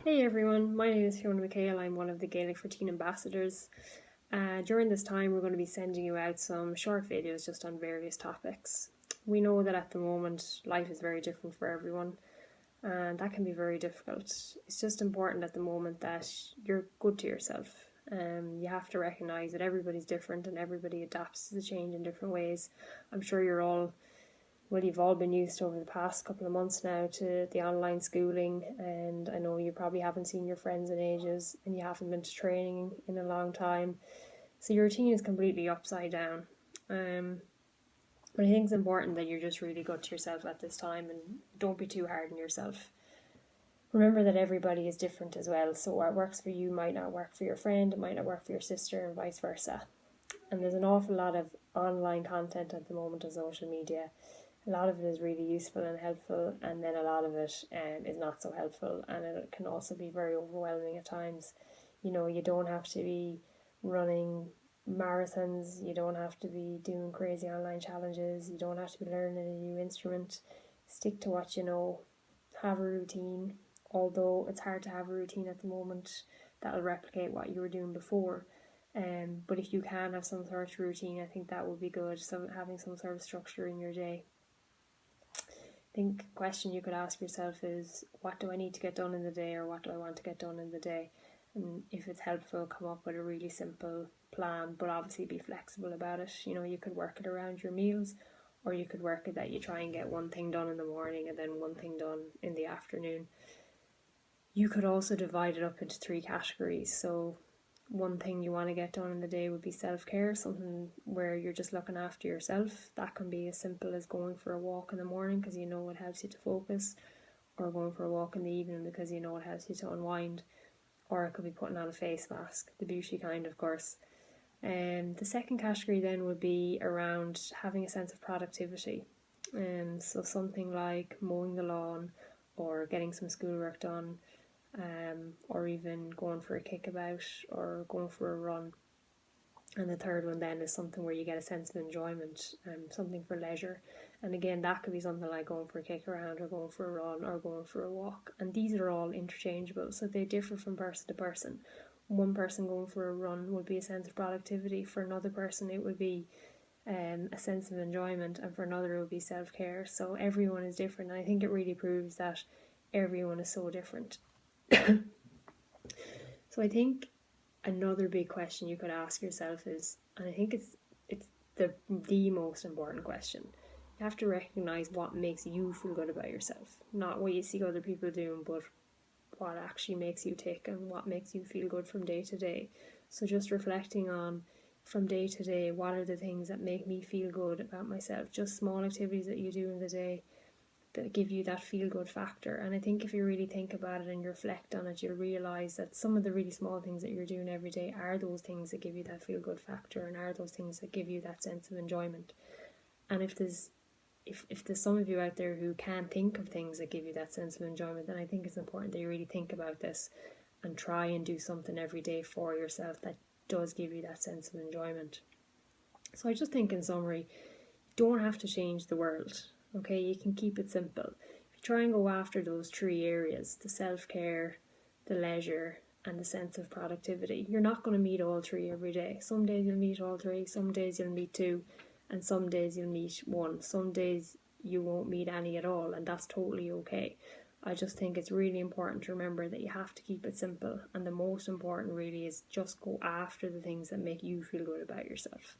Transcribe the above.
Hey everyone, my name is Fiona McHale. I'm one of the Gaelic for Teen ambassadors. During this time, we're going to be sending you out some short videos just on various topics. We know that at the moment, life is very different for everyone, and that can be very difficult. It's just important at the moment that you're good to yourself. You have to recognise that everybody's different and everybody adapts to the change in different ways. I'm sure you've all been used over the past couple of months now to the online schooling, and I know you probably haven't seen your friends in ages and you haven't been to training in a long time, so your routine is completely upside down. But I think it's important that you're just really good to yourself at this time and don't be too hard on yourself. Remember that everybody is different as well, so what works for you might not work for your friend, it might not work for your sister, and vice versa. And there's an awful lot of online content at the moment on social media. A lot of it is really useful and helpful, and then a lot of it is not so helpful, and it can also be very overwhelming at times. You don't have to be running marathons, you don't have to be doing crazy online challenges, you don't have to be learning a new instrument. Stick to what you know, have a routine, although it's hard to have a routine at the moment that'll replicate what you were doing before. But if you can have some sort of routine, I think that would be good. So having some sort of structure in your day. I think a question you could ask yourself is, what do I need to get done in the day, or what do I want to get done in the day? And if it's helpful, come up with a really simple plan, but obviously be flexible about it. You could work it around your meals, or you could work it that you try and get one thing done in the morning and then one thing done in the afternoon. You could also divide it up into 3 categories. So one thing you want to get done in the day would be self-care, something where you're just looking after yourself. That can be as simple as going for a walk in the morning because it helps you to focus, or going for a walk in the evening because it helps you to unwind, or it could be putting on a face mask, the beauty kind, of course. The second category then would be around having a sense of productivity. So something like mowing the lawn, or getting some schoolwork done, or even going for a kickabout or going for a run. And the third one then is something where you get a sense of enjoyment, something for leisure. And again, that could be something like going for a kick around, or going for a run, or going for a walk. And these are all interchangeable, so they differ from person to person. One person going for a run would be a sense of productivity. For another person, it would be a sense of enjoyment, and for another, it would be self-care. So everyone is different, and I think it really proves that everyone is so different. So I think another big question you could ask yourself is, and I think it's the most important question, you have to recognise what makes you feel good about yourself. Not what you see other people doing, but what actually makes you tick and what makes you feel good from day to day. So just reflecting on, from day to day, what are the things that make me feel good about myself? Just small activities that you do in the day that give you that feel-good factor. And I think if you really think about it and you reflect on it, you'll realise that some of the really small things that you're doing every day are those things that give you that feel-good factor, and are those things that give you that sense of enjoyment. And if there's some of you out there who can't think of things that give you that sense of enjoyment, then I think it's important that you really think about this and try and do something every day for yourself that does give you that sense of enjoyment. So I just think, in summary, you don't have to change the world. Okay, you can keep it simple. If you try and go after those 3 areas, the self-care, the leisure, and the sense of productivity, you're not going to meet all 3 every day. Some days you'll meet all 3, some days you'll meet 2, and some days you'll meet 1. Some days you won't meet any at all, and that's totally okay. I just think it's really important to remember that you have to keep it simple, and the most important really is just go after the things that make you feel good about yourself.